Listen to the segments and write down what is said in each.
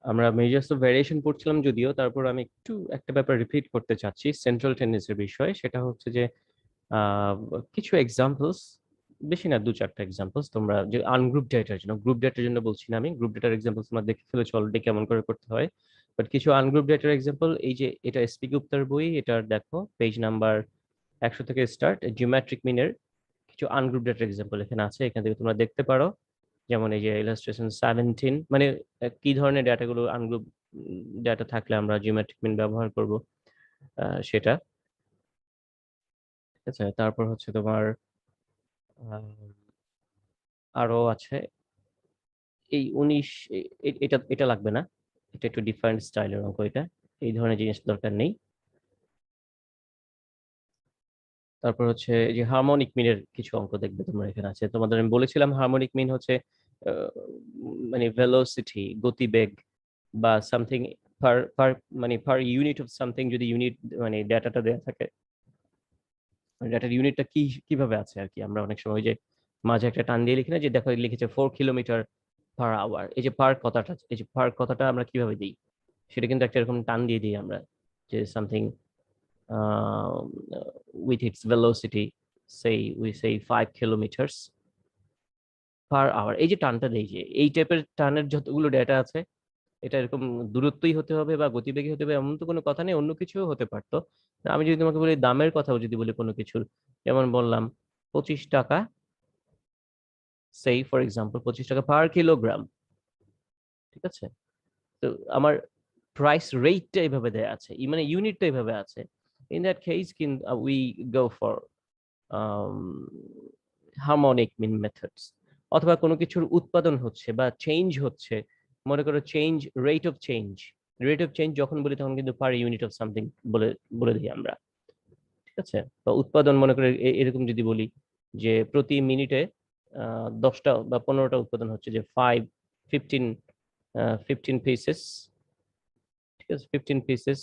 আমরা measures of variation পড়ছিলাম যদিও, তারপর আমি একটু একটা ব্যাপার রিপিট করতে চাচ্ছি সেন্ট্রাল টেন্ডেন্সির বিষয়ে। সেটা হচ্ছে যে আহ, কিছু এক্সাম্পলস, বেশি না, দু চারটা এক্সাম্পলস তোমরা যে আনগ্রুপ ডেটার জন্য, গ্রুপ ডেটার জন্য বলছি না আমি, গ্রুপ ডেটার এক্সাম্পলস তোমরা দেখে ফেলেছো অলরেডি কেমন করে করতে হয়। বাট কিছু আনগ্রুপ ডেটার এক্সাম্পল, এই যে এটা এসপি গুপ্তার বই, এটার দেখো পেজ নাম্বার 100 থেকে স্টার্ট, জিওমেট্রিক মিনের কিছু আনগ্রুপ ডেটার এক্সাম্পল এখানে আছে, এখান থেকে তোমরা দেখতে পারো। যেমন এই যে ইলাস্ট্রেশন 17, মানে কি ধরনের ডেটাগুলো আনগ্রুপ ডেটা থাকলে আমরা জিওমেট্রিক মিন ব্যবহার করব সেটা। ঠিক আছে, তারপর হচ্ছে তোমার আহ, আরো আছে এই 19, এটা এটা লাগবে না, এটা একটু ডিফারেন্ট স্টাইলের অঙ্ক, এটা এই ধরনের জিনিস দরকার নেই। তারপর হচ্ছে এই যে হারমোনিক মিনের কিছু অঙ্ক দেখবে তোমরা, এখানে আছে তোমাদের, আমি বলেছিলাম হারমোনিক মিন হচ্ছে আহ, মানে ভেলোসিটি, গতিবেগ বা সামথিং পার পার, মানে পার ইউনিট অফ সামথিং, যদি ইউনিট মানে ডেটাটা দেওয়া থাকে, ডেটার ইউনিটটা কি কিভাবে আছে আর কি, আমরা অনেক সময় ওই যে মাঝে একটা টান দিয়ে লিখি না, যে দেখো লিখেছে 4 কিলোমিটার পার আওয়ার, এই যে পার কথাটা, এই যে পার কথাটা আমরা কিভাবে দিই, সেটা কিন্তু একটা এরকম টান দিয়ে দিই আমরা, যে something with its velocity, say we say 5 kilometers per hour, এই যে টানটা দেই, যে এই টাইপের টানের যতগুলো ডেটা আছে, এটা এরকম দূরত্বই হতে হবে বা গতিবেগই হতে হবে এমন তো কোনো কথা নেই, অন্য কিছুও হতে পারতো। আমি যদি তোমাকে বলি দামের কথাও যদি বলি কোনো কিছুর, যেমন বললাম 25 টাকা, সেই ফর এক্সাম্পল 25 টাকা পার কিলোগ্রাম, ঠিক আছে। তো আমার প্রাইস রেটটা এইভাবে দেয়া আছে, মানে ইউনিটটা এইভাবে আছে, ইন দ্যাট কেস কিন্তু we go for harmonic mean methods. অথবা কোনো কিছুর উৎপাদন হচ্ছে বা চেঞ্জ হচ্ছে, মনে করো change, rate of change, rate of change যখন বলি তখন কিন্তু পার ইউনিট অফ সামথিং বলে বলে দিই আমরা, ঠিক আছে। বা উৎপাদন মনে করে এরকম যদি বলি যে প্রতি মিনিটে 10টা বা 15টা উৎপাদন হচ্ছে, যে 15 15 পিসেস, ঠিক আছে, 15 পিসেস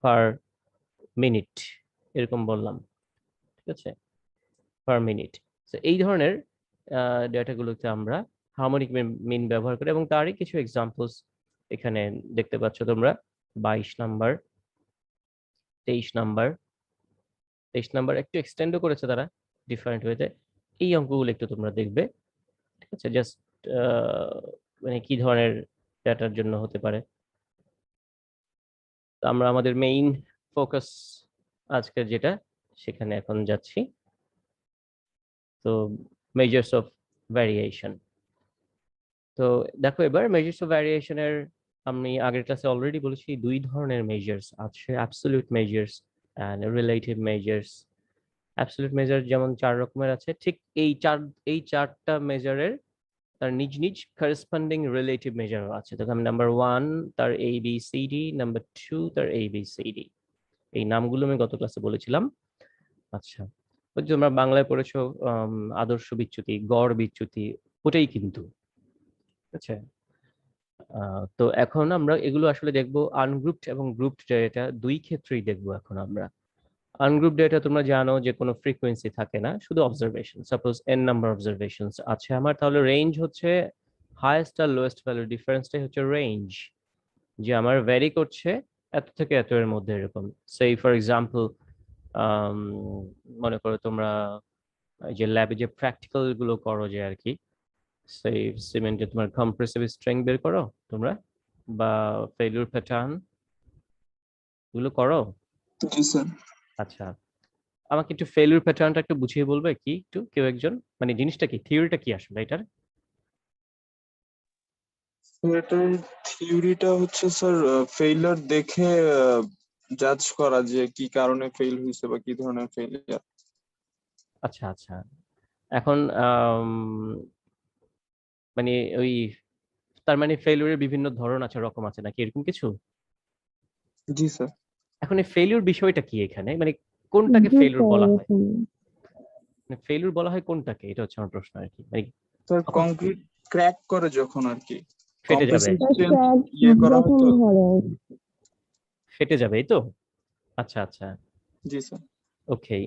পার মিনিট, এরকম বললাম, ঠিক আছে, পার মিনিট। তো এই ধরনের ডেটাগুলোতে আমরা হারমোনিক মিন ব্যবহার করি, এবং তারই কিছু এক্সাম্পলস এখানে দেখতে পাচ্ছ তোমরা, 22 নাম্বার, 23 নাম্বার, 23 নাম্বার একটু এক্সটেন্ডও করেছে তারা ডিফারেন্ট ওয়েতে। এই অঙ্কগুলো একটু তোমরা দেখবে, ঠিক আছে, জাস্ট মানে কি ধরনের ডেটার জন্য হতে পারে। তো আমরা আমাদের মেইন ফোকাস আজকের যেটা, সেখানে এখন যাচ্ছি। তো মেজার্স অফ ভ্যারিয়েশন, তো দেখো এবার মেজার্স অফ ভ্যারিয়েশনের, আমি আগের ক্লাসে অলরেডি বলেছি দুই ধরনের মেজার্স আছে, absolute measures and relative measures. Absolute measure যেমন 4 রকমের আছে, ঠিক এই চারটা মেজারের তার নিজ নিজ করেসপন্ডিং রিলেটিভ মেজারও আছে। দেখো আমি নাম্বার 1 তার ABCD, নাম্বার 2 তার ABCD, এই নামগুলো আমি গত ক্লাসে বলেছিলাম। আচ্ছা, ওই যে তোমরা বাংলায় পড়েছো আদর্শ বিচ্যুতি, গড় বিচ্যুতি, ওটাই কিন্তু, ঠিক আছে। তো এখন আমরা এগুলো আসলে দেখবো আনগ্রুপড এবং গ্রুপড ডেটা দুই ক্ষেত্রেই দেখবো এখন আমরা। আনগ্রুপ ডেটা তোমরা জানো যে কোনো ফ্রিকোয়েন্সি থাকে না, শুধু observation, suppose n number observation আছে আমার, তাহলে রেঞ্জ হচ্ছে হাইয়েস্ট আর লোয়েস্ট ভ্যালু ডিফারেন্সটাই হচ্ছে রেঞ্জ, যে আমার ভ্যারি করছে এত থেকে এত এর মধ্যে এরকম। সেই ফর এক্সাম্পল মনে করো তোমরা এই যে ল্যাবে যে প্র্যাকটিক্যাল গুলো করো যে আর কি, সেই সিমেন্টে তোমার কম্প্রেসিভ স্ট্রেংথ বের করো তোমরা, বা ফেলিউর প্যাটার্ন গুলো করো। জি স্যার। আচ্ছা, আমাকে একটু ফেলিউর প্যাটার্নটা একটু বুঝিয়ে বলবে কি, একটু কেউ একজন, মানে জিনিসটা কি, থিওরিটা কি আসলে এটার? এটার থিওরিটা হচ্ছে স্যার ফেইলার দেখে জাজ করা যে কি কারণে ফেল হয়েছে বা কি ধরনের ফেলিয়ার। আচ্ছা আচ্ছা, এখন মানে ওই, তার মানে ফেলিউরের বিভিন্ন ধরন আছে, রকম আছে নাকি, এরকম কিছু? জি স্যার। এখন এই ফেলিউর বিষয়টা কি এখানে, মানে কোনটাকে জি ফেলিউর স্যার, বলা হয়, এরকম। মানে ফেলিউর বলা হয় কোনটাকে, এটা হচ্ছে আমার প্রশ্ন আর কি, মানে স্যার কখন কংক্রিট ক্র্যাক করে যখন আর কি ফেটে যাবে, কম্প্রেসিভ স্যার স্ট্রেংথ ক্র্যাক করা হয় যখন তো। ধরে। ফেটে যাবে, এই তো। আচ্ছা আচ্ছা, জি স্যার। ওকে।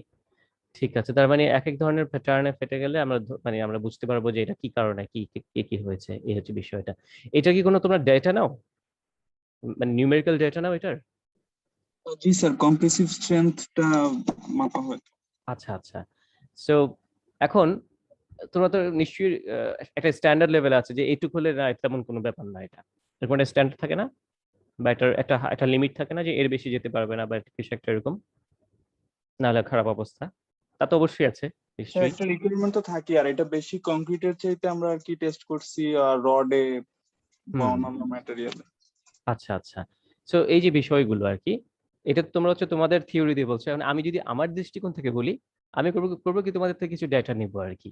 ঠিক আছে, তার মানে এক এক ধরনের প্যাটার্নে ফেটে গেলে আমরা মানে আমরা বুঝতে পারবো যে এটা কি কারণে কি কি কি হয়েছে, এই হচ্ছে বিষয়টা। এটা কি কোনো তোমরা ডেটা নাও, মানে নিউমেরিক্যাল ডেটা নাও এটার? জি স্যার, কম্প্রেসিভ স্ট্রেংথটা মাপা হয়। আচ্ছা আচ্ছা। সো এখন তোমরা তো নিশ্চয়ই একটা স্ট্যান্ডার্ড লেভেল আছে যে এইটুকু হলে না তেমন কোনো ব্যাপার না, এটা এরকম একটা স্ট্যান্ডার্ড থাকে না, বা এটার একটা একটা লিমিট থাকে না যে এর বেশি যেতে পারবে না, বা কিছু একটা এরকম, নাহলে খারাপ অবস্থা। তা তো অবশ্যই আছে হ্যাঁ, নিশ্চয়ই। একটা রিকোয়ারমেন্ট তো থাকে, আর এটা বেশি কংক্রিটের চাইতে আমরা আর কি টেস্ট করছি রডে বা হুম। অন্যান্য ম্যাটেরিয়ালে। আচ্ছা আচ্ছা। সো এই যে বিষয়গুলো আর কি, এটা তো তোমরা হচ্ছে তোমাদের থিওরি দিয়ে বলছো। এখন আমি যদি আমার দৃষ্টিকোণ থেকে বলি, আমি করবো কি তোমাদের থেকে কিছু ডেটা নিবো আর কি,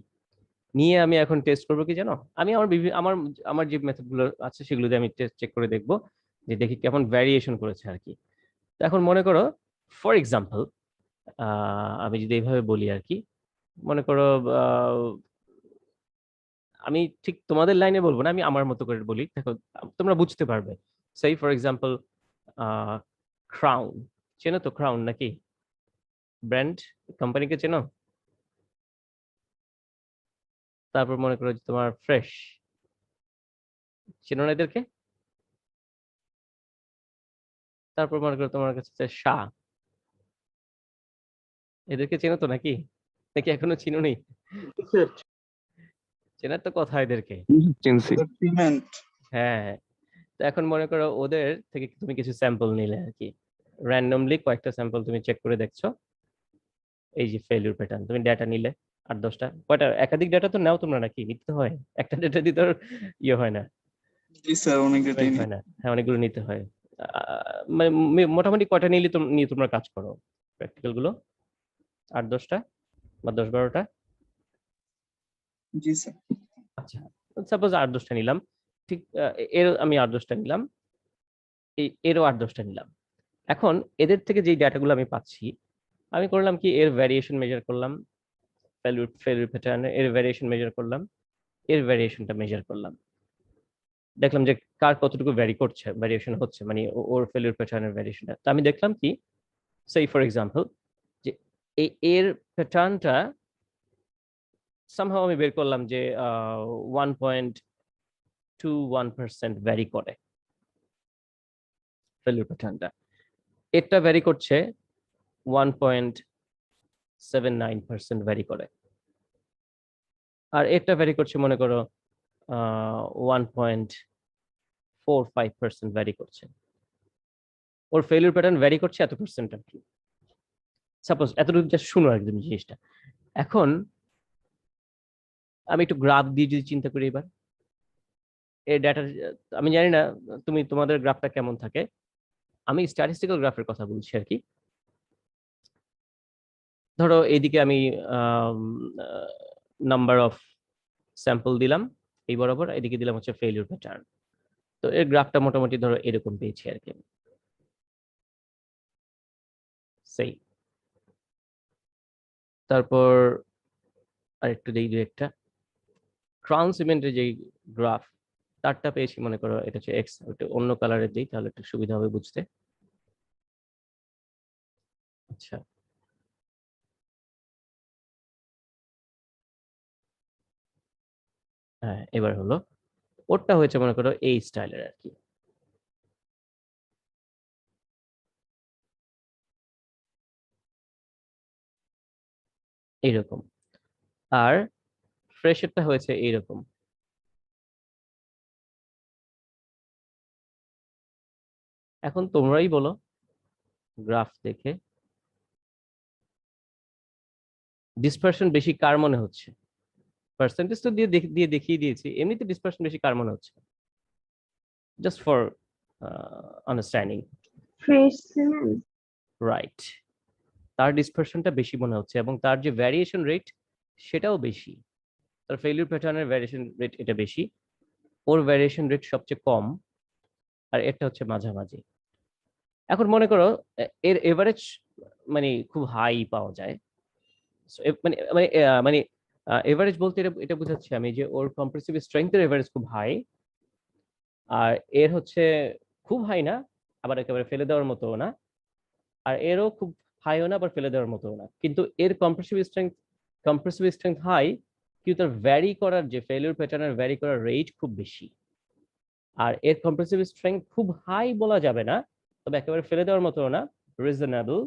নিয়ে আমি এখন টেস্ট করবো কি জানো, আমি আমার আমার আমার যে মেথড গুলো আছে সেগুলো দিয়ে আমি টেস্ট চেক করে দেখবো, যে দেখি কেমন ভ্যারিয়েশন করেছে আর কি। তো এখন মনে করো, ফর এক্সাম্পল, আমি যদি এইভাবে বলি আর কি, মনে করো আহ, আমি ঠিক তোমাদের লাইনে বলবো না, আমি আমার মতো করে বলি, দেখো তোমরা বুঝতে পারবে। সেই ফর এক্সাম্পল, ক্রাউন, চেনো তো ক্রাউন নাকি? ব্র্যান্ড, কোম্পানিকে চেনো? তারপর মনে করো যে তোমার ফ্রেশ, চেনো না এদেরকে? তারপর মনে করো তোমার কাছে আছে শাহ, এদেরকে চেনো তো নাকি, নাকি এখনো চিনো নি? চেনার তো কথা এদেরকে। চিনছি। সিমেন্ট। হ্যাঁ হ্যাঁ। তো এখন মনে করো ওদের থেকে তুমি কিছু স্যাম্পল নিলে আর কি, র্যান্ডমলি কয়েকটা স্যাম্পল তুমি চেক করে দেখছো, এই যে ফেলিউর প্যাটার্ন তুমি ডেটা নিলে 8-10টা, কয়টা একাধিক ডেটা তো নাও তোমরা নাকি, নিতে হয় একটা ডেটা দিতে আর ইয়ে হয় না, জি স্যার, অনেক ডেটাই হয় না, হ্যাঁ অনেকগুলো নিতে হয়। মানে মোটামুটি কয়টা নিলে নিয়ে তোমরা কাজ করো প্র্যাকটিক্যাল গুলো? 8-10টা বা 10-12টা? জি স্যার। আচ্ছা, সাপোজ 8-10টা নিলাম, ঠিক এর আমি 8-10টা নিলাম, এরও 8-10টা নিলাম। এখন এদের থেকে যে ডাটাগুলো আমি পাচ্ছি, আমি করলাম কি এর ভ্যারিয়েশন মেজার করলাম, ফেলিউর প্যাটার্ন এর ভ্যারিয়েশন মেজার করলাম, এর ভ্যারিয়েশনটা মেজার করলাম, দেখলাম যে কার কতটুকু ভ্যারিয়েশন হচ্ছে, মানে ওর ফেলিউর প্যাটার্নের ভ্যারিয়েশনটা। তো আমি দেখলাম কি, সেই ফর এক্সাম্পল, যে এর প্যাটার্নটা সামহাও আমি বের করলাম যে 1.21% ভ্যারি করে ফেলিউর প্যাটার্নটা, এটা ভ্যারি করছে 1.79% ভ্যারি করে, আর এটা ভ্যারি করছে মনে করো 1.45% ভ্যারি করছে। ওর ফেলিউর প্যাটার্ন ভ্যারি করছে এত পার্সেন্ট আর কি, সাপোজ এতটুকু জাস্ট শুনো একদম জিনিসটা। এখন আমি একটু গ্রাফ দিয়ে যদি চিন্তা করি এবার, এই ডেটা, আমি জানি না তুমি তোমাদের গ্রাফটা কেমন থাকে, আমি স্ট্যাটিস্টিক্যাল গ্রাফের কথা বলছি আর কি। ধরো এইদিকে আমি নাম্বার অফ স্যাম্পল দিলাম এই বরাবর, এদিকে দিলাম হচ্ছে ফেলিউর প্যাটার্ন। তো এর গ্রাফটা মোটামুটি ধরো এরকম পেয়েছি আর কি, সেই। তারপর আরেকটু দিই দু একটা, ক্রাউন সিমেন্টের যে গ্রাফ, তারটা পেয়েছি মনে করো এটা হচ্ছে এক্স, একটু অন্য কালারের দিই তাহলে একটু সুবিধা হবে বুঝতে। আচ্ছা, হ্যাঁ এবার হলো, ওরটা হয়েছে মনে করো এই স্টাইলের আর কি, এইরকম। আর ফ্রেশেরটা হয়েছে এইরকম। এখন তোমরাই বলো গ্রাফ দেখে ডিসপারশন বেশি কার মনে হচ্ছে? পার্সেন্টেজ তো দিয়ে দেখিয়ে দিয়েছি, এমনিতে ডিসপারশন বেশি কার মনে হচ্ছে? Just for understanding. Fresh cement. Right, তার ডিসপারশনটা বেশি মনে হচ্ছে, এবং তার যে ভ্যারিয়েশন রেট সেটাও বেশি, তার ফেলিউর প্যাটার্নের ভ্যারিয়েশন রেট এটা বেশি, ওর ভ্যারিয়েশন রেট সবচেয়ে কম, আর এটা হচ্ছে মাঝামাঝি। এখন মনে করো এর এভারেজ মানে খুব হাই পাওয়া যায়। So, মানে মানে মানে এভারেজ বলতে এটা এটা বোঝাচ্ছি আমি যে ওর কম্প্রেসিভ স্ট্রেংথের এভারেজ খুব হাই, আর এর হচ্ছে খুব হাই না, আবার একেবারে ফেলে দেওয়ার মতো না, আর এরও খুব হাইও না আবার ফেলে দেওয়ার মতো না, কিন্তু এর কম্প্রেসিভ স্ট্রেংথ হাই, কিন্তু তার ভ্যারি করার যে ফেলিউর প্যাটার্নের ভ্যারি করার রেট খুব বেশি। আর এর কম্প্রেসিভ স্ট্রেংথ খুব হাই বলা যাবে না, তবে একেবারে ফেলে দেওয়ার মতো না, রিজনেবল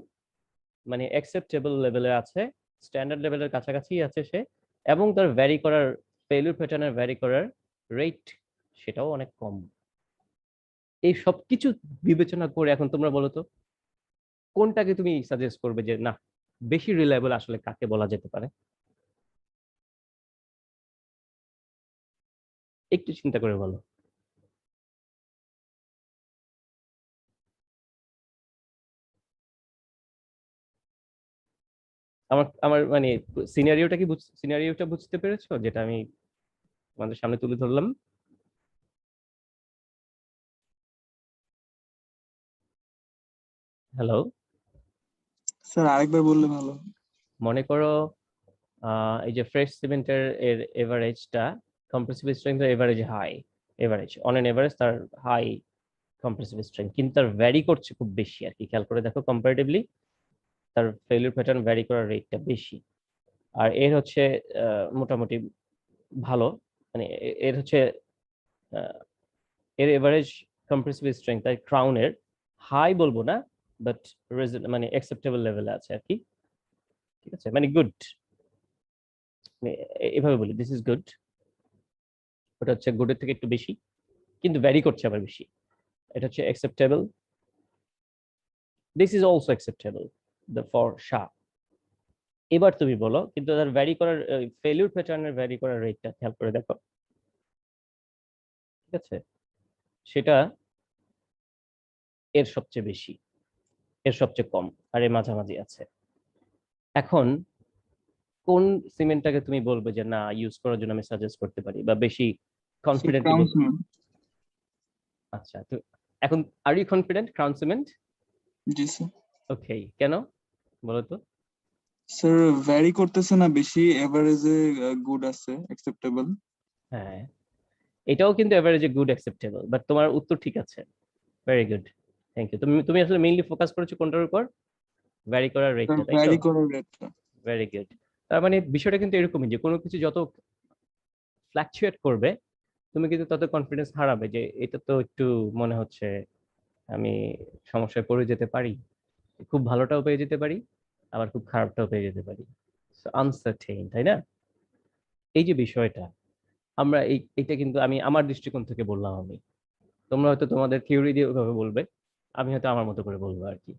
মানে অ্যাকসেপ্টেবল লেভেলে আছে, স্ট্যান্ডার্ড লেভেলের কাছাকাছি আছে সে, এবং তার ভ্যারি করার ফেলিউর প্যাটার্নের ভ্যারি করার রেট সেটাও অনেক কম। এই সবকিছু বিবেচনা করে এখন তোমরা বলো তো কোনটাকে তুমি সাজেস্ট করবে যে না বেশি রিলায়েবল আসলে কাকে বলা যেতে পারে? একটু চিন্তা করে বলো। আমার আমার মানে সিনারিওটা বুঝতে পেরেছো যেটা আমি তোমাদের সামনে তুলে ধরলাম? হ্যালো, স্যার আরেকবার বললে ভালো। মনে করো এই যে ফ্রেশ সিমেন্টের এর এভারেজটা, compressive strength average high, average on an average তার হাই কম্প্রেসিভ স্ট্রেংথ, কিন্তু তার ভ্যারি করছে খুব বেশি আর কি। খেয়াল করে দেখো কম্পারেটিভলি তার ফেলিউর প্যাটার্ন ভ্যারি করার রেটটা বেশি। আর এর হচ্ছে মোটামুটি ভালো, মানে এর হচ্ছে এর এভারেজ কম্প্রেসিভ স্ট্রেংথ তাই ক্রাউনের হাই বলবো না, বাট মানে অ্যাকসেপ্টেবল লেভেলে আছে আর কি। ঠিক আছে, মানে গুড, এভাবে বলি দিস ইজ গুড। ওটা হচ্ছে গুডের থেকে একটু বেশি, কিন্তু ভ্যারি করছে আবার বেশি। এটা হচ্ছে acceptable, this is also acceptable the for Shah. এবার তুমি বলো কিন্তু তার ভ্যারি করার ফেলিউর প্যাটার্নের ভ্যারি করার রেটটা খেয়াল করে দেখো। ঠিক আছে, সেটা এর সবচেয়ে বেশি, এর সবচেয়ে কম, আর এর মাঝামাঝি আছে। এখন কোন সিমেন্টটাকে তুমি বলবে যে না ইউজ করার জন্য আমি সাজেস্ট করতে পারি বা বেশি কনফিডেন্টলি ক্রাউন বলবো? সিমেন্ট। আচ্ছা, তো এখন are you confident crown cement? জি স্যার। ওকে, কেন বলো তো? স্যার ভ্যারি করতেছে না বেশি, এভারেজে গুড আছে, অ্যাকসেপ্টেবল। হ্যাঁ, এটাও কিন্তু এভারেজে গুড অ্যাকসেপ্টেবল, বাট তোমার উত্তর ঠিক আছে, ভেরি গুড, থ্যাংক ইউ। তুমি তুমি আসলে মেইনলি ফোকাস করেছো কোনটার উপর? ভ্যারি করার স্যার রেটটা, তাই তো? ভ্যারি করার রেটটা। Very good. তার মানে বিষয়টা কিন্তু এরকমই যে কোনো কিছু যত ফ্ল্যাকচুয়েট করবে তুমি কিন্তু তত কনফিডেন্স হারাবে, যে এটা তো একটু মনে হচ্ছে আমি সমস্যায় পড়ে যেতে পারি, খুব ভালোটাও পেয়ে যেতে পারি আবার খুব খারাপটাও পেয়ে যেতে পারি, আনসার্টেইন, তাই না? এই যে বিষয়টা, আমরা এইটা কিন্তু আমি আমার দৃষ্টিকোণ থেকে বললাম, আমি, তোমরা হয়তো তোমাদের থিওরি দিয়ে ওইভাবে বলবে, আমি হয়তো আমার মতো করে বলবো আর কি।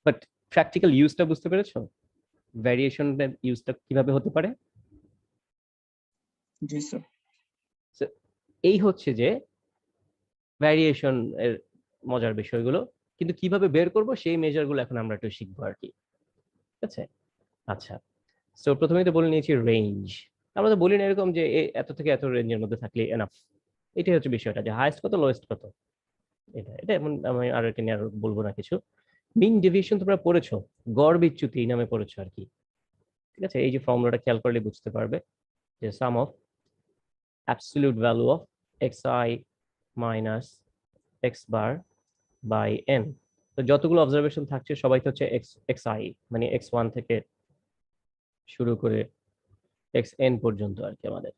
বাট প্র্যাকটিক্যাল ইউজটা বুঝতে পেরেছো, ভ্যারিয়েশনের ইউজটা কিভাবে হতে পারে? জি স্যার। So, এই হচ্ছে যে ভ্যারিয়েশন এর মজার বিষয়গুলো, কিন্তু কিভাবে বের করব সেই মেজারগুলো এখন আমরা একটু শিখবো আর কি। ঠিক আছে, আচ্ছা। সো প্রথমেই তো বলে নিয়েছি রেঞ্জ। আমরা তো বলি না এরকম যে এত থেকে এত রেঞ্জের মধ্যে থাকলে এনাফ। এটাই হচ্ছে বিষয়টা, যে হাইয়েস্ট কত লোয়েস্ট কত, এটা এটা এমন আমি আর এটা নিয়ে আর বলবো না কিছু। মিন ডেভিয়েশন তোমরা পড়েছো, গড় বিচ্যুতি এই নামে পড়েছো আর কি। ঠিক আছে, এই যে ফর্মুলাটা খেয়াল করলে বুঝতে পারবে যে sum of absolute value of xi minus x bar by n। তো যতগুলো অবজারভেশন থাকছে সবাই তো হচ্ছে xi, মানে x1 থেকে শুরু করে xn পর্যন্ত আর কি আমাদের।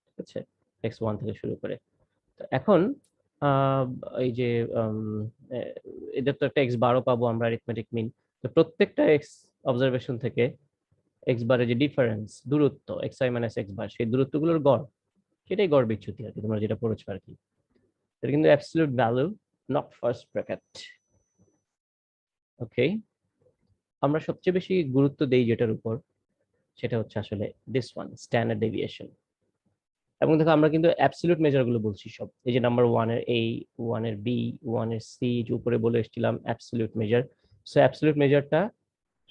ঠিক আছে, x1 থেকে শুরু করে। তো এখন আহ, এই যে এদের তো একটা x12 পাবো আমরা অ্যারিথমেটিক মিন। তো প্রত্যেকটা x অবজারভেশন থেকে x বারের যে ডিফারেন্স দূরত্ব xi মাইনাস x বার, সেই দূরত্বগুলোর গড়, সেটাই গড় বিচ্যুতি আর কি, তোমরা যেটা পড়েছো আর কি। এটা কিন্তু absolute value, not first bracket. Okay, আমরা সবচেয়ে বেশি গুরুত্ব দেই যেটার উপর, সেটা হচ্ছে আসলে দিস ওয়ান, স্ট্যান্ডার্ড ডেভিয়েশন। এবং দেখো আমরা কিন্তু অ্যাবসলিউট মেজার গুলো বলছি সব, এই যে নাম্বার 1 এর a, 1 এর b, 1 এর c, যে উপরে বলে এসেছিলাম অ্যাবসলিউট মেজার। সো অ্যাবসলিউট মেজারটা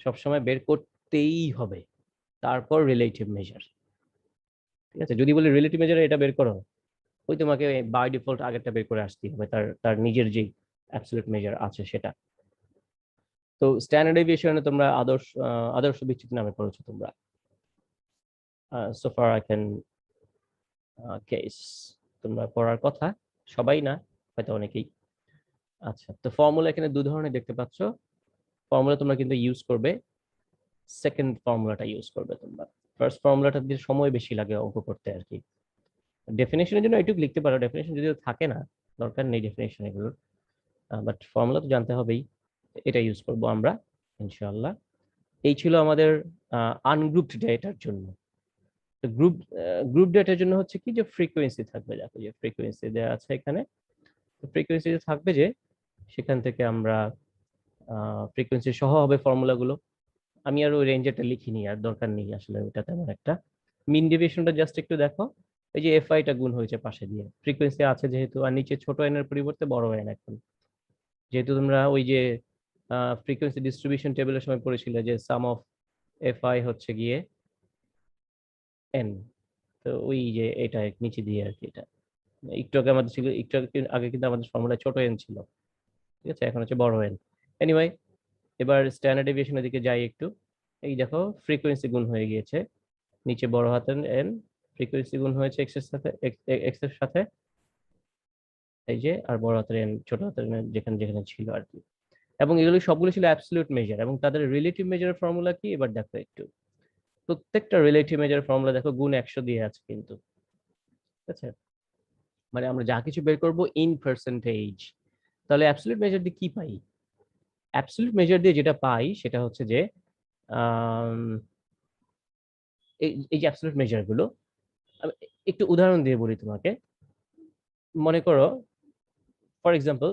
সবসময় বের করতেই হবে, তারপর রিলেটিভ মেজার। ঠিক আছে, যদি বলি রিলেটিভ মেজারে এটা বের করো, ওই তোমাকে বাই ডিফল্ট আগেরটা বের করে আসতে হবে, তার তার নিজের যে অ্যাবসলিউট মেজার আছে সেটা। তো স্ট্যান্ডার্ড ডেভিয়েশনে তোমরা আদর্শ বিচ্যুতি নামে পড়েছো তোমরা, so far I can case, তোমরা পড়ার কথা, সবাই না হয়তো অনেকেই। আচ্ছা, তো ফর্মুলা এখানে দু ধরনের দেখতে পাচ্ছ, ফর্মুলা তোমরা কিন্তু ইউজ করবে সেকেন্ড ফর্মুলাটা ইউজ করবে তোমরা। ফার্স্ট ফর্মুলাটা দিয়ে সময় বেশি লাগে অঙ্ক করতে আর কি। ডেফিনেশনের জন্য এটুকু লিখতে পারো, ডেফিনেশন যদিও থাকে না, দরকার নেই ডেফিনেশন এগুলোর, বাট ফর্মুলা তো জানতে হবেই, এটা ইউজ করব আমরা ইনশাআল্লাহ। এই ছিল আমাদের আনগ্রুপড ডেটার জন্য। তো গ্রুপ ডেটার জন্য হচ্ছে কি যে ফ্রিকোয়েন্সি থাকবে, দেখো যে ফ্রিকোয়েন্সি দেওয়া আছে এখানে, ফ্রিকোয়েন্সি থাকবে যে সেখান থেকে আমরা ফ্রিকোয়েন্সি সহ হবে ফর্মুলাগুলো। আমি আর ওই রেঞ্জেরটা লিখিনি, আর দরকার নেই আসলে ওটা তেমন একটা। মিন ডেভিয়েশনটা জাস্ট একটু দেখো, এই যে এফআইটা গুণ হয়েছে পাশে দিয়ে, ফ্রিকোয়েন্সি আছে যেহেতু, আর নিচে ছোট এন এর পরিবর্তে বড় এন এখন, যেহেতু তোমরা ওই যে ফ্রিকোয়েন্সি ডিস্ট্রিবিউশন টেবিলের সময় পড়েছিলে যে সাম অফ এফআই হচ্ছে গিয়ে এন, তো ওই যে এটা নিচে দিয়ে আর কি, এটা একটু আগে আমাদের ছিল, একটু আগে কিন্তু আমাদের ফর্মুলা ছোট এন ছিল, ঠিক আছে, এখন হচ্ছে বড় এন। এনিওয়ে, এবার স্ট্যান্ডার্ড ডেভিয়েশনের দিকে যাই একটু। এই দেখো ফ্রিকোয়েন্সি গুণ হয়ে গিয়েছে, নিচে বড় হাতের এন, ফ্রিকোয়েন্সি গুণ হয়েছে এক্স এর সাথে, এক্স এর সাথে, এই যে, আর বড় হাতের এন ছোট হাতের এন যেখানে যেখানে ছিল আর কি। এবং এগুলো সবগুলো ছিল অ্যাবসলিউট মেজার, এবং তাদের রিলেটিভ মেজারের ফর্মুলা কি এবার দেখো একটু। প্রত্যেকটা রিলেটিভ মেজারের ফর্মুলা দেখো গুণ 100 দিয়ে আছে কিন্তু, ঠিক আছে, মানে আমরা যা কিছু বের করব ইন পার্সেন্টেজ। তাহলে অ্যাবসলিউট মেজার দিয়ে কি পাই? অ্যাবসলিউট মেজার দিয়ে যেটা পাই সেটা হচ্ছে যে এই যে অ্যাবসলিউট মেজার গুলো, আমি একটু উদাহরণ দিয়ে বলি তোমাকে। মনে করো ফর এক্সাম্পল,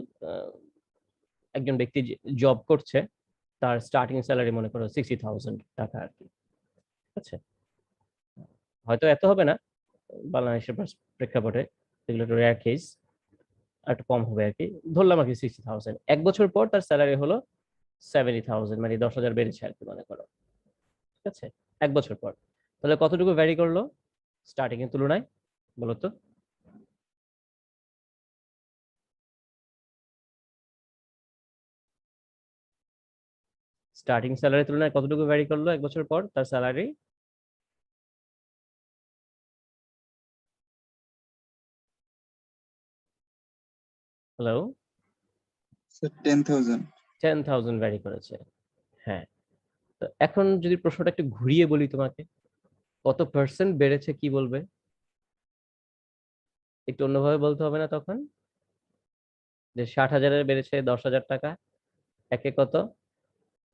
একজন ব্যক্তি জব করছে, তার স্টার্টিং স্যালারি মনে করো 60,000 টাকা আর কি, ঠিক আছে, হয়তো এত হবে না বাংলাদেশের প্রেক্ষাপটে, এগুলো একটু রেয়ার কেস, আর একটু কম হবে আর কি, ধরলাম আর কি 60,000। 1 বছর পর তার স্যালারি হলো 70,000, মানে 10,000 বেড়েছে আর কি মনে করো, ঠিক আছে, 1 বছর পর। তাহলে কতটুকু ভ্যারি করলো স্টার্টিং এর তুলনায়, বলো তো? স্টার্টিং স্যালারির তুলনায় কতটুকু ভ্যারি করলো 1 বছর পর তার স্যালারি? হ্যালো? স্যার 10,000। 10,000 ভ্যারি করেছে, হ্যাঁ। তো এখন যদি প্রশ্নটা একটু ঘুরিয়ে বলি তোমাকে, কত পার্সেন্ট বেড়েছে কি বলবে? একটু অন্যভাবে বলতে হবে না তখন, যে 60,000-এর বেড়েছে 10,000 টাকা, একে কত,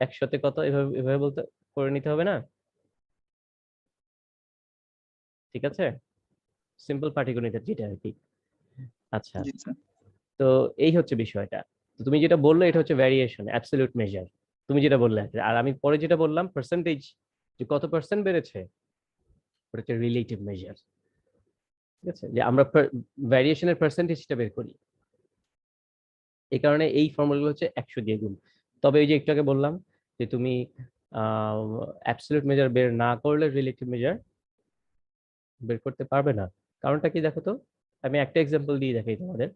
100-তে কত, এভাবে এভাবে বলতে করে নিতে হবে না? ঠিক আছে, সিম্পল পাটিগণিতের যেটা আর কি। আচ্ছা, জি স্যার। তো এই হচ্ছে বিষয়টা। তো তুমি যেটা বললে এটা হচ্ছে ভ্যারিয়েশন, অ্যাবসলিউট মেজার, তুমি যেটা বললে, আর আমি পরে যেটা বললাম পার্সেন্টেজ, যে কত পার্সেন্ট বেড়েছে, ওটা হচ্ছে রিলেটিভ মেজার, ঠিক আছে, যে আমরা ভ্যারিয়েশনের পার্সেন্টেজটা বের করি, এই কারণে এই ফর্মুলাগুলো হচ্ছে 100 দিয়ে গুণ। তবে এই যে একটু আগে বললাম যে তুমি অ্যাবসলিউট মেজার বের না করলে রিলেটিভ মেজার বের করতে পারবে না। কারণটা কি দেখো তো, আমি একটা এক্সাম্পল দিয়ে দেখাই তোমাদের,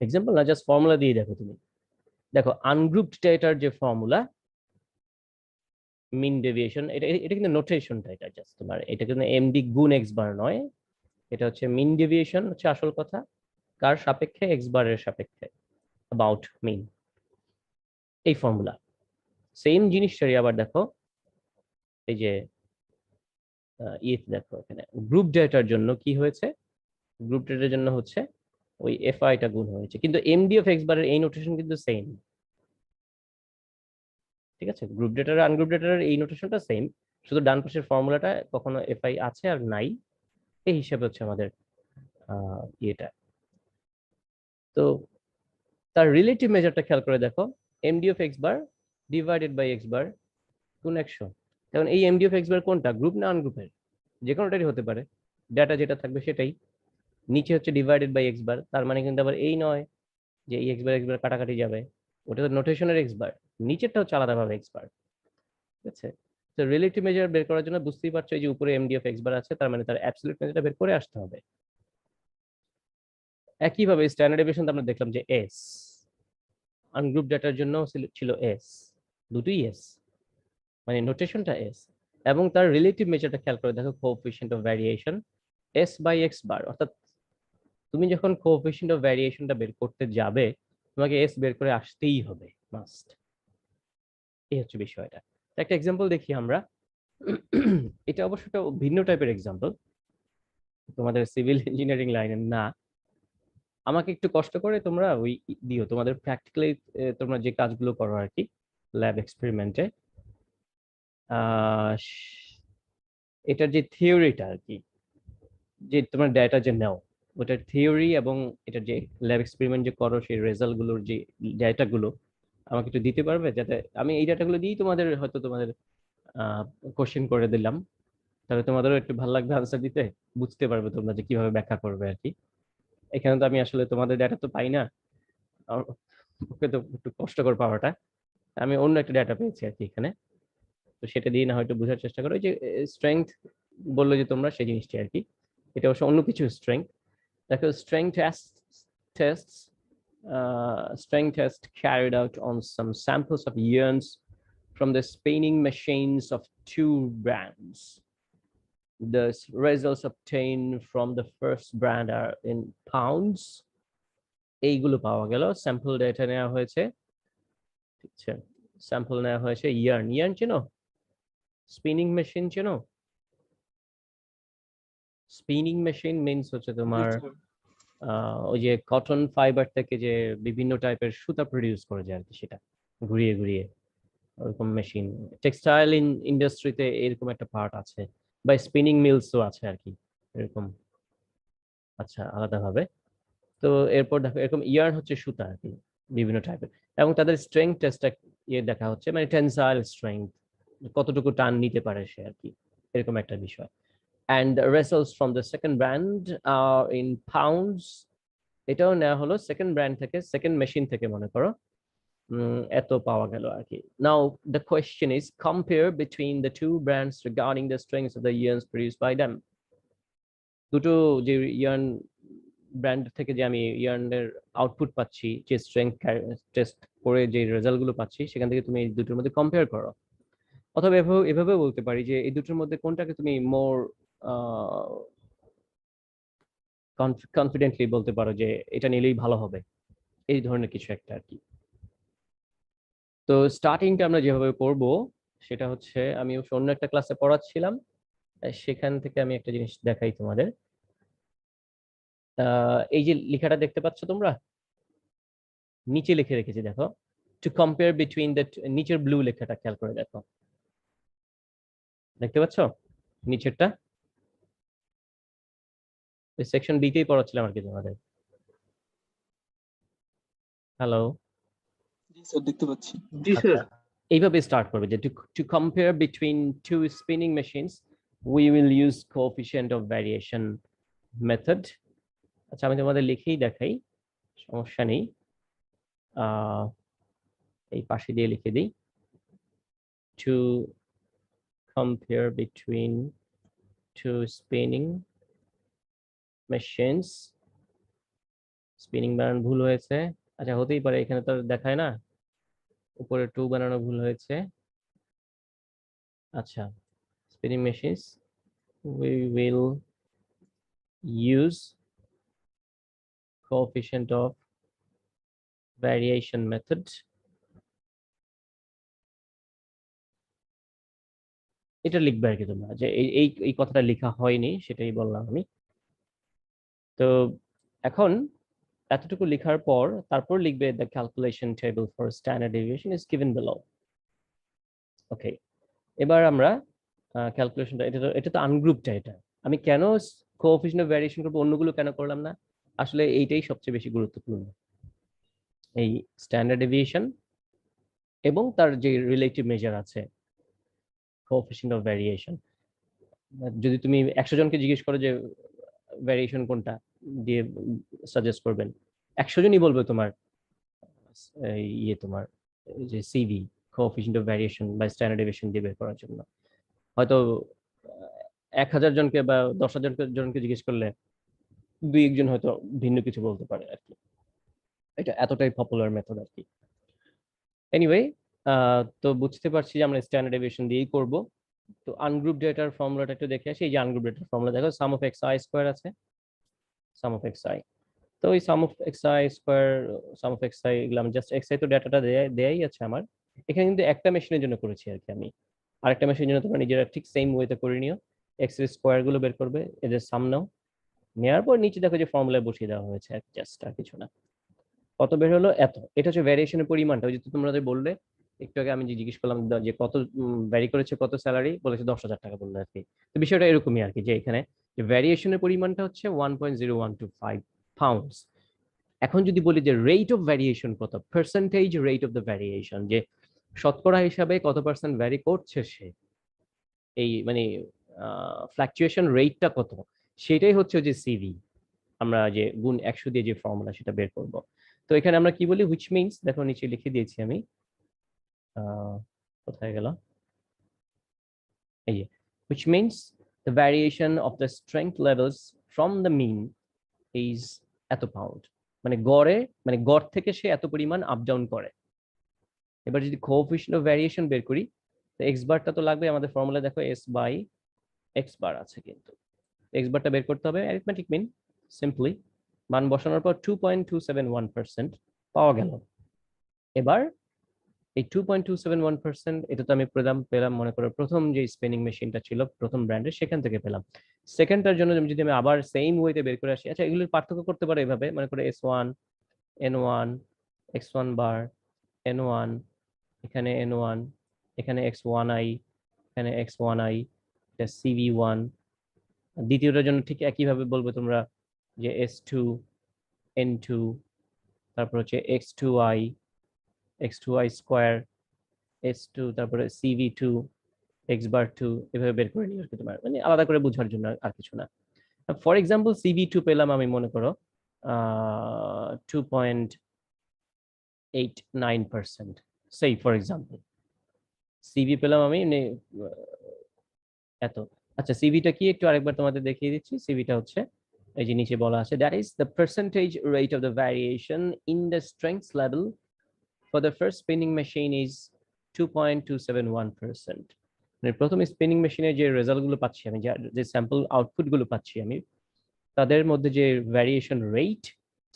এক্সাম্পল না জাস্ট ফর্মুলা দিয়ে দেখো তুমি। দেখো আনগ্রুপড ডেটার যে ফর্মুলা মিন ডেভিয়েশন, এটা এটা কিন্তু নোটেশনটা, এটা জাস্ট তোমার, এটা কিন্তু এমডি গুণ এক্স বার নয়, এটা হচ্ছে মিন ডেভিয়েশন হচ্ছে আসল কথা, কার সাপেক্ষে? এক্স বারের সাপেক্ষে, অ্যাবাউট মিন, এই ফর্মুলা। সেম জিনিসটারই আবার দেখো এই যে দেখো এখানে গ্রুপ ডেটার জন্য কি হয়েছে, গ্রুপ ডেটার জন্য হচ্ছে ওই এফআইটা গুণ হয়েছে, কিন্তু এমডি অফ এক্স বারের এই নোটেশন কিন্তু সেম, ঠিক আছে, গ্রুপ ডেটার আনগ্রুপ ডেটার এই নোটেশনটা সেম, শুধু ডান পাশের ফর্মুলাটা কখনো এফআই আছে আর নাই, এই হিসাবে হচ্ছে আমাদের ইয়েটা। তো তার রিলেটিভ মেজারটা খেয়াল করে দেখো, MD of x bar divided by x bar গুণ 100। কারণ এই এমডি অফ এক্স বার কোনটা, গ্রুপ না আনগ্রুপের? যে কোনোটারই হতে পারে, ডাটা যেটা থাকবে সেটাই। নিচে হচ্ছে ডিভাইডেড বাই এক্স বার, তার মানে কিন্তু আবার এই নয় যে এই এক্স বার কাটাকাটি যাবে, ওটা তো নোটেশনের এক্স বার, নিচেরটা হচ্ছে আলাদাভাবে এক্স বার, ঠিক আছে। তো রিলেটিভ মেজার বের করার জন্য বুঝতেই পারছো এই যে উপরে এমডি অফ এক্স বার আছে, তার মানে তার অ্যাবসলিউট মেজারটা বের করে আসতে হবে। একইভাবে স্ট্যান্ডার্ড ডেভিয়েশন আমরা দেখলাম যে এস, আনগ্রুপ ডাটার জন্য ছিল এস, দুটোই এস, মানে নোটেশনটা এস, এবং তার রিলেটিভ মেজারটা খেয়াল করে দেখো, coefficient of variation s by x bar, অর্থাৎ তুমি যখন কোএফিশিয়েন্ট অফ ভ্যারিয়েশনটা বের করতে যাবে তোমাকে এস বের করে আসতেই হবে, মাস্ট। এই হচ্ছে বিষয়টা। একটা এক্সাম্পল দেখি আমরা। এটা অবশ্য একটা ভিন্ন টাইপের এক্সাম্পল, তোমাদের সিভিল ইঞ্জিনিয়ারিং লাইনের না। আমাকে একটু কষ্ট করে তোমরা ওই দিও তোমাদের প্র্যাকটিক্যালি তোমরা যে কাজগুলো করো আর কি ল্যাব এক্সপেরিমেন্টে, এটার যে থিওরিটা আর কি, যে তোমার ডেটা যে নাও ওটার থিওরি এবং এটার যে ল্যাব এক্সপেরিমেন্ট যে করো সেই রেজাল্টগুলোর যে ডেটাগুলো আমাকে একটু দিতে পারবে, যাতে আমি এই ডেটাগুলো দিই তোমাদের হয়তো তোমাদের কোশ্চেন করে দিলাম, তাহলে তোমাদেরও একটু ভালো লাগবে আনসার দিতে, বুঝতে পারবে তোমরা যে কিভাবে ব্যাখ্যা করবে আর কি। এখানে তো আমি আসলে তোমাদের ডেটা তো পাই না, ওকে তো একটু কষ্টকর পাওয়াটা, আমি অন্য একটা ডেটা পেয়েছি আর কি এখানে। তো সেটা দিয়ে না হয়তো বোঝার চেষ্টা করো, যে স্ট্রেংথ বললো যে তোমরা সেই জিনিসটি আর কি, এটা অবশ্য অন্য কিছু স্ট্রেংথ। দেখো tests strength test carried out on some samples of yarns from the spinning machines of two brands. The results obtained from the first brand are in pounds. এইগুলো পাওয়া গেল, স্যাম্পল ডেটা নেওয়া হয়েছে, ঠিক আছে, স্যাম্পল নেওয়া হয়েছে ইয়ার্ন। ইয়ার্ন চেনো? স্পিনিং মেশিন চেনো? স্পিনিং মেশিন মিনস হচ্ছে তোমার ওই যে কটন ফাইবার থেকে যে বিভিন্ন টাইপের সুতা প্রডিউস করে যায় আর কি, সেটা ঘুরিয়ে ঘুরিয়ে ওরকম মেশিন। টেক্সটাইল ইন্ডাস্ট্রিতে এরকম একটা পার্ট আছে, বা স্পিনিং মিলসও আছে আর কি এরকম, আচ্ছা আলাদাভাবে। তো এরপর দেখো এরকম ইয়ার্ন হচ্ছে সুতা আর কি বিভিন্ন টাইপের, এবং তাদের স্ট্রেংথ টেস্টটা দেখা হচ্ছে, মানে টেনসাইল স্ট্রেংথ কতটুকু টান নিতে পারে সে আর কি, এরকম একটা বিষয়। and the results from the second brand are in pounds. এটাও নেওয়া হলো সেকেন্ড ব্র্যান্ড থেকে, সেকেন্ড মেশিন থেকে মনে করো, এত পাওয়া গেল আর কি। Now the question is compare between the two brands regarding the strengths of the yarns produced by them. দুটো যে ইয়ার্ন ব্র্যান্ড থেকে যে আমি ইয়ার্নের আউটপুট পাচ্ছি, যে স্ট্রেংথ টেস্ট করে যে রেজাল্টগুলো পাচ্ছি, সেখান থেকে তুমি এই দুটোর মধ্যে কম্পেয়ার করো। অথবা এভাবে বলতে পারি যে এই দুটোর মধ্যে কোনটাকে তুমি মোর কনফিডেন্টলি বলতে পারো যে এটা নিলেই ভালো হবে, এই ধরনের কিছু একটা আর কি। তো স্টার্টিংটা আমরা যেভাবে করব সেটা হচ্ছে, আমি অন্য একটা ক্লাসে পড়াচ্ছিলাম, সেখান থেকে আমি একটা জিনিস দেখাই তোমাদের। এই যে লেখাটা দেখতে পাচ্ছ তোমরা, নিচে লিখে রেখেছি দেখো, টু কম্পেয়ার বিটুইন দ্য, নিচের ব্লু লেখাটা খেয়াল করে দেখো, দেখতে পাচ্ছ নিচেরটা? সেকশন বিতেই পড়াচ্ছিলাম আর কি তোমাদের। হ্যালো, জি স্যার, দেখতে পাচ্ছি। আচ্ছা এইভাবে স্টার্ট করবে যে to compare between two spinning machines we will use coefficient of variation method. আচ্ছা আমি তোমাদের লিখেই দেখাই, সমস্যা নেই, এই পাশে দিয়ে লিখে দিই, to compare between two spinning machines, spinning বানানো ভুল হয়েছে, আচ্ছা হতেই পারে, এখানে তো দেখায় না, উপরে টু বানানো ভুল হয়েছে। আচ্ছা, spinning machines we will use coefficient of variation method. এটা লিখবে আর কি তোমরা, যে এই কথাটা লেখা হয়নি সেটাই বললাম আমি। তো এখন এতটুকু লেখার পর তারপর লিখবে the calculation table for standard deviation is given below. ওকে, এবার আমরা ক্যালকুলেশনটা, এটা তো আনগ্রুপটা, এটা আমি কেন কোএফিসিয়েন্ট অফ ভ্যারিয়েশন করব, অন্যগুলো কেন করলাম না, আসলে এইটাই সবচেয়ে বেশি গুরুত্বপূর্ণ, এই স্ট্যান্ডার্ড ডেভিয়েশন এবং তার যে রিলেটিভ মেজার আছে কোএফিসিয়েন্ট অফ ভ্যারিয়েশন। যদি তুমি 100 জনকে জিজ্ঞেস করো যে ভ্যারিয়েশন কোনটা দিয়ে সাজেস্ট করবেন, 100 জনই বলবে তোমার তোমার যে সিভি কোএফিসিয়েন্ট অফ ভ্যারিয়েশন বা স্ট্যান্ডার্ড ডেভিয়েশন দিয়ে বের করার জন্য। হয়তো 1000 জনকে বা 10,000 জনকে জিজ্ঞেস করলে 2-1 জন হয়তো ভিন্ন কিছু বলতে পারে আর কি, এটা এতটাই পপুলার মেথড আর কি। এনিওয়ে, তো বুঝতে পারছি যে আমরা স্ট্যান্ডার্ড ডেভিয়েশন দিয়েই করব। তো আনগ্রুপ ডেটার ফর্মুলাটা একটু দেখে আসি। এই যে আনগ্রুপ ডেটার ফর্মুলা দেখো, sum of x i square আছে, সাম অফ এক্স আই। তো ওই sum of xi square, sum of xi, এগুলো আমি জাস্ট xi তো ডাটাটা দেয়াই আছে আমার। এখানে কিন্তু একটা মেশিনের জন্য করেছি আর কি আমি। আরেকটা মেশিনের জন্য তোমরা নিজেরা ঠিক সেম ওয়েতে করে নিও। x এর স্কয়ার গুলো বের করবে, এদের সাম নাও, নেওয়ার পর নিচে দেখো যে ফর্মুলায় বসিয়ে দেওয়া হয়েছে, জাস্ট আর কিছু না। কত বের হলো? এত। এটা হচ্ছে ভ্যারিয়েশনের পরিমাণটা। ওই যে তোমরা যে বললে একটু আগে, আমি যে জিজ্ঞেস করলাম যে কত ভ্যারি করেছে, কত স্যালারি বলেছে, 10,000 টাকা বললো আর কি। তো বিষয়টা এরকমই আর কি, যে এখানে যে ভ্যারিয়েশনের পরিমাণটা হচ্ছে 1.0125 পাউন্ডস। এখন যদি বলি যে রেট অফ ভ্যারিয়েশন কত, percentage rate of the variation, যে শতকরা হিসাবে কত পার্সেন্ট ভ্যারি করছে সে, এই মানে ফ্লাকচুয়েশন রেটটা কত, সেটাই হচ্ছে যে সিভি। আমরা যে গুণ 100 দিয়ে যে ফর্মুলা সেটা বের করব। তো এখানে আমরা কি বলি, হুইচ মিনস, দেখো নিচে লিখে দিয়েছি আমি, কোথায় গেল, এই যে which means the variation of the strength levels from the mean is এত পাউন্ড। মানে গড়ে, মানে গড় থেকে সে এত পরিমাণ আপ ডাউন করে। এবার যদি কোএফিশিয়েন্ট অফ ভ্যারিয়েশন বের করি, তো এক্স বারটা তো লাগবে আমাদের ফর্মুলা, দেখো এস বাই এক্স বার আছে, কিন্তু এক্স বারটা বের করতে হবে অ্যারিথমেটিক মিন, সিম্পলি মান বসানোর পর 2.271% পাওয়া গেল। এবার এই 2.271%, এটা তো আমি পেলাম মনে করো প্রথম যে স্পিনিং মেশিনটা ছিল প্রথম ব্র্যান্ডের, সেখান থেকে পেলাম। সেকেন্ডটার জন্য যদি আমি আবার সেম ওয়েতে বের করে আসি, আচ্ছা এগুলোর পার্থক্য করতে পারো এভাবে, মনে করো S1 N1 X1 বার N1, এখানে N1, এখানে X1i, এখানে X1i, এটা CV1। দ্বিতীয়টার জন্য ঠিক একইভাবে বলবে তোমরা, যে S2 N2, তারপর হচ্ছে X2i, X2i স্কোয়ার S2, তারপরে CV2 x বার 2, এভাবে বের করে নিও আর কি, তোমার মানে আলাদা করে বোঝার জন্য আর কিছু না। ফর এক্সাম্পল CV2 পেলাম আমি, মনে করো 2.89%, সেই ফর এক্সাম্পল সিভি পেলাম আমি এত। আচ্ছা সিভিটা কি একটু আরেকবার তোমাদের দেখিয়ে দিচ্ছি। সিভিটা হচ্ছে এই যে নিচে বলা আছে, that is the percentage rate of the variation in the strength level for the first spinning machine is 2.271%। মানে প্রথম স্পিনিং মেশিনের যে রেজাল্ট গুলো পাচ্ছি আমি, যে স্যাম্পল আউটপুট গুলো পাচ্ছি আমি, তাদের মধ্যে যে ভ্যারিয়েশন রেট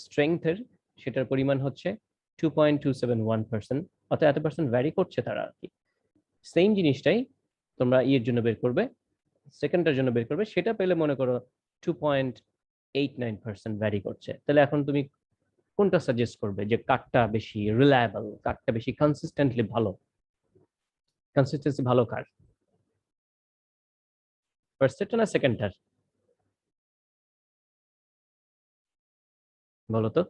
স্ট্রেংথের, সেটার পরিমাণ হচ্ছে 2.271%, অর্থাৎ এত পার্সেন্ট ভ্যারি করছে তারা আর কি। সেম জিনিসটাই তোমরা এর জন্য বের করবে, সেকেন্ডটার জন্য বের করবে, সেটা পেলে মনে করো 2.89% ভ্যারি করছে। তাহলে এখন তুমি কোনটা সাজেস্ট করবে, যে কারটা বেশি রিলায়েবল, কারটা বেশি কনসিস্টেন্টলি ভালো, কনসিস্টেন্সি ভালো কার, ফার্স্টেরটা না সেকেন্ডটার? বলো তো।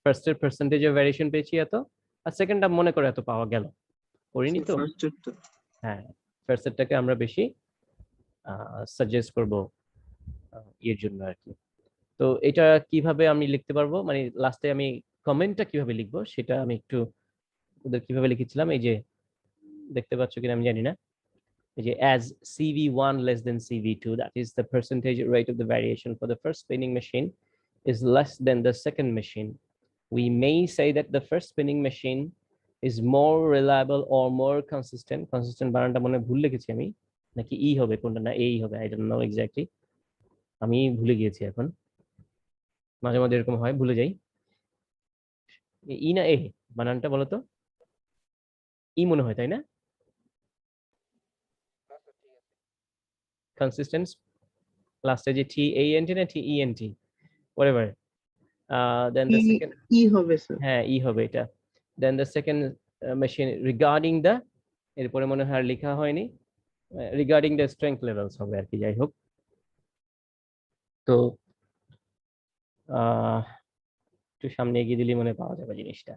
ফার্স্টের পার্সেন্টেজ অফ ভ্যারিয়েশন পেয়েছি এত, আর সেকেন্ডটা মনে করো এত পাওয়া গেল, করিনি তো? হ্যাঁ, ফার্স্টেরটাকে আমরা বেশি সাজেস্ট করব এর জন্য আর কি। তো এটা কিভাবে আমি লিখতে পারবো, মানে লাস্টে আমি কমেন্টটা কিভাবে লিখবো সেটা আমি একটু ওদের কিভাবে লিখেছিলাম, এই যে দেখতে পাচ্ছ কিনা আমি জানি না, এই যে as CV1 less than CV2, that is the percentage rate of the variation for the first spinning machine is less than the second machine, we may say that the first spinning machine is more reliable or more consistent. Consistent বানানটা মনে ভুল লিখেছি আমি, নাকি ই হবে কোনটা, না এই হবে, আই ডোন্ট নো এক্স্যাক্টলি, আমি ভুলে গিয়েছি এখন, মাঝে মাঝে এরকম হয়, ভুলে যাই। ই না এ, বানানটা বলো তো। ই মনে হয়, তাই না? কনসিস্টেন্স লাস্টে যে TANT না TENT, whatever, then the second, ই হবে স্যার। হ্যাঁ ই হবে এটা। then the second machine regarding the, এরপরে মনে হয় আর লেখা হয়নি, রিগার্ডিং দ্য স্ট্রেংথ লেভেলস হবে আর কি। যাই হোক, তো একটু সামনে এগিয়ে দিলে মনে পাওয়া যাবে জিনিসটা।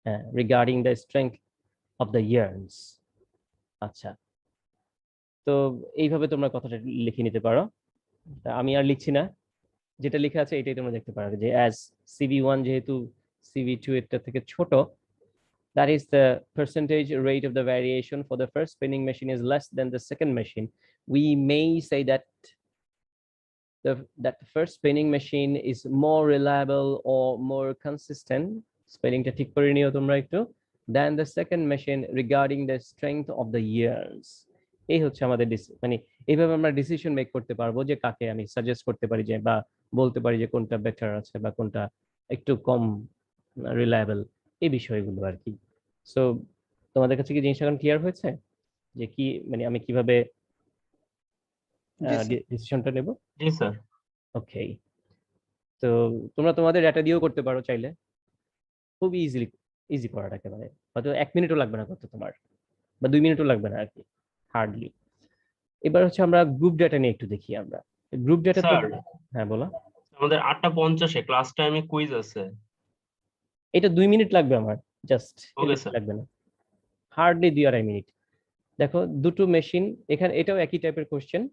হ্যাঁ, regarding the strength of the yarns. আচ্ছা, তো এইভাবে তোমরা কথাটা লিখে নিতে পারো, আমি আর লিখছি না, যেটা লেখা আছে এটাই তোমরা দেখতে পারো, যে অ্যাজ CV1 যেহেতু CV2 এর থেকে ছোট, that is the percentage rate of the variation for the first spinning machine is less than the second machine, we may say that the first spinning machine is more reliable or more consistent, spellingটা ঠিক করে নিও তোমরা একটু, than the second machine regarding the strength of the years, এই হচ্ছে আমাদের মানে এইভাবে আমরা ডিসিশন মেক করতে পারবো যে কাকে আমি সাজেস্ট করতে পারি যে বা বলতে পারি যে কোনটা বেটার আছে বা কোনটা একটু কম রিলায়েবল, এই বিষয়গুলো আর কি। সো তোমাদের কাছে কি জিনিসটা এখন ক্লিয়ার হয়েছে যে কি মানে আমি কিভাবে জি স্যার। ডিসিশনটা নেব? জি স্যার। ওকে, তো তোমরা তোমাদের ডাটা দিয়েও করতে পারো চাইলে, খুব ইজি করাটা একেবারে, হয়তো 1 মিনিটও লাগবে না করতে তোমার, বা 2 মিনিটও লাগবে না আর কি, হার্ডলি। এবার হচ্ছে আমরা গ্রুপ ডাটা নিয়ে একটু দেখি। আমরা গ্রুপ ডাটা তো, স্যার হ্যাঁ বলো। আমাদের 8:50 ক্লাস টাইমে কুইজ আছে। এটা 2 মিনিট লাগবে আমার, জাস্ট ওকে স্যার। লাগবে না, হার্ডলি 2-2.5 মিনিট। দেখো দুটো মেশিন এখানে, এটাও একই টাইপের কোশ্চেন।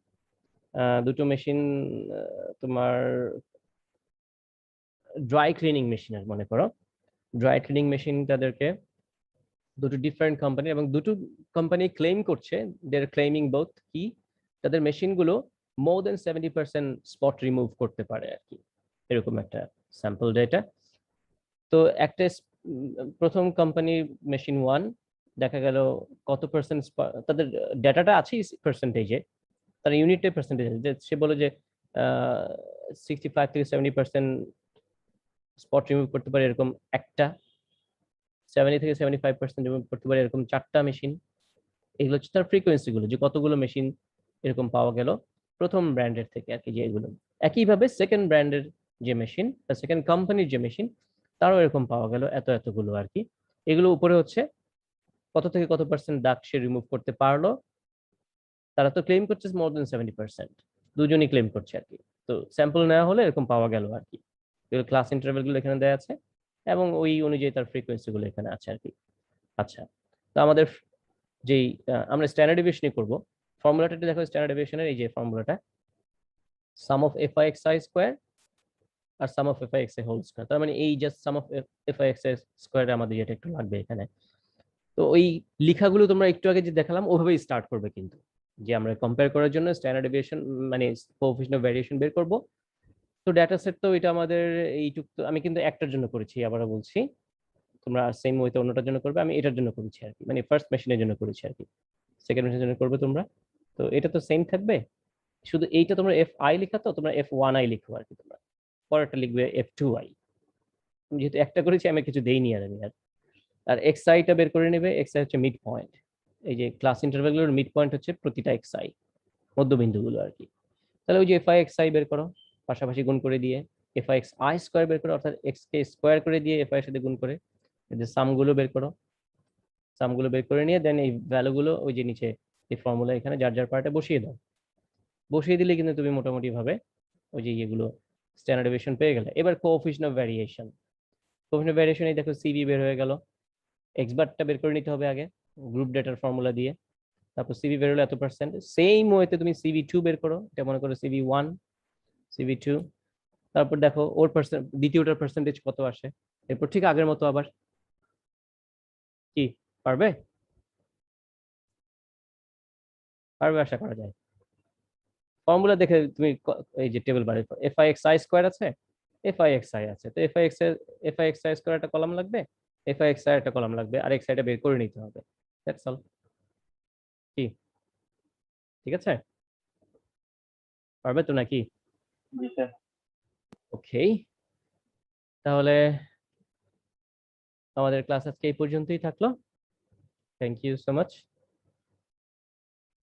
দুটো মেশিন তোমার ড্রাই ক্লিনিং মেশিনের, মনে করো ড্রাই ক্লিনিং মেশিন, তাদেরকে দুটো ডিফারেন্ট কোম্পানি, এবং দুটো কোম্পানি ক্লেম করছে, দে আর ক্লেমিং বোথ কি তাদের মেশিনগুলো মোর দেন 70% স্পট রিমুভ করতে পারে আর কি, এরকম একটা স্যাম্পল ডেটা। তো একটা প্রথম কোম্পানি মেশিন 1 দেখা গেল কত পার্সেন্ট, তাদের ডেটাটা আছে পার্সেন্টেজে, তার ইউনিটে পার্সেন্টেজ আছে, সে বলে যে 65 থেকে 70% স্পট রিমুভ করতে পারে এরকম একটা, 70 থেকে 75% রিমুভ করতে পারে এরকম 4টা মেশিন। এগুলো হচ্ছে তার ফ্রিকোয়েন্সি গুলো, যে কতগুলো মেশিন এরকম পাওয়া গেল প্রথম ব্র্যান্ডের থেকে আর কি, যে এগুলো। একইভাবে সেকেন্ড ব্র্যান্ডের যে মেশিন বা সেকেন্ড কোম্পানির যে মেশিন, তারও এরকম পাওয়া গেল এতগুলো আর কি। এগুলো উপরে হচ্ছে কত থেকে কত পার্সেন্ট দাগ সে রিমুভ করতে পারলো। তারা তো ক্লেম করছে মোর দেন 70%, দুজনই ক্লেম করছে আর কি। তো স্যাম্পল নেওয়া হলে এরকম পাওয়া গেল আর কি। এগুলো ক্লাস ইন্টারভেল গুলো এখানে দেওয়া আছে, এবং ওই অনুযায়ী তার ফ্রিকোয়েন্সি গুলো এখানে আছে আর কি। আচ্ছা, তো আমাদের যেই আমরা স্ট্যান্ডার্ড ডেভিয়েশনই করব, ফর্মুলাটা দেখো স্ট্যান্ডার্ড ডেভিয়েশনের, এই যে ফর্মুলাটা, sum of f i x i square আর sum of f i x i whole square. তার মানে এই just sum of f i x i square আমাদের যেটা একটু লাগবে এখানে। তো ওই লেখাগুলো তোমরা একটু আগে যে দেখালাম ওভাবেই স্টার্ট করবে কিন্তু, যে আমরা কম্পেয়ার করার জন্য স্ট্যান্ডার্ড ডেভিয়েশন মানে কোএফিশিয়েন্ট অফ ভেরিয়েশন বের করব। তো ডেটা সেট তো এটা আমাদের এইটুক, তো আমি কিন্তু একটার জন্য করেছি, আবারও বলছি, তোমরা সেম ওয়েতে অন্যটার জন্য করবে, আমি এটার জন্য করেছি আর কি, মানে ফার্স্ট মেশিনের জন্য করেছি আর কি, সেকেন্ড মেশিনের জন্য করবে তোমরা। তো এটা তো সেম থাকবে, শুধু এইটা তোমরা এফ আই লেখা, তো তোমরা F1I লিখো আর কি, তোমরা পরেরটা লিখবে F2I। যেহেতু একটা করেছি আমি কিছু দেইনি আর আমি আর এক্স আইটা বের করে নেবে। এক্স আই হচ্ছে মিড পয়েন্ট, এই যে ক্লাস ইন্টারভ্যালগুলোর মিড পয়েন্ট হচ্ছে প্রতিটা এক্স আই, মধ্যবিন্দুগুলো আর কি। তাহলে ওই যে এফ আই এক্স আই বের করো, পাশাপাশি গুণ করে দিয়ে F i x i square বের করো, অর্থাৎ এক্স কে স্কোয়ার করে দিয়ে এফ আই এর সাথে গুণ করে যে সামগুলো বের করো। সামগুলো বের করে নিয়ে দেন এই ভ্যালুগুলো ওই যে নিচে এই ফর্মুলা এখানে যার যার পার্টে বসিয়ে দাও। বসিয়ে দিলে কিন্তু তুমি মোটামুটি ভাবে ওই যে ইয়েগুলো স্ট্যান্ডার্ড ডেভিয়েশন পেয়ে গেলে। এবার coefficient of variation, coefficient of variation এই দেখো সিভি বের হয়ে গেল, এক্স বারটা বের করে নিতে হবে আগে গ্রুপ ডেটার ফর্মুলা দিয়ে, তারপর সিভি বের হলো এত পার্সেন্ট। সেম ওয়েতে তুমি CV2 বের করো, এটা মনে করো CV1, CV2, তারপর দেখো ওর পার্সেন্ট, দ্বিতীয়টার পার্সেন্টেজ কত আসে। এরপর ঠিক আগের মতো আবার কি পারবে, পারবে আশা করা যায়। ফর্মুলা দেখে তুমি এই যে টেবিল বারে F i x i square আছে, এফ আই এক্স আই আছে, তো F i x i square একটা কলাম লাগবে, এফ আই এক্স আই একটা কলাম লাগবে, আর এক্স আইটা বের করে নিতে হবে। That's all. কি ঠিক আছে, পারবে তো নাকি? ওকে, তাহলে আমাদের ক্লাস আজকে এই পর্যন্তই থাকলো। Thank you so much.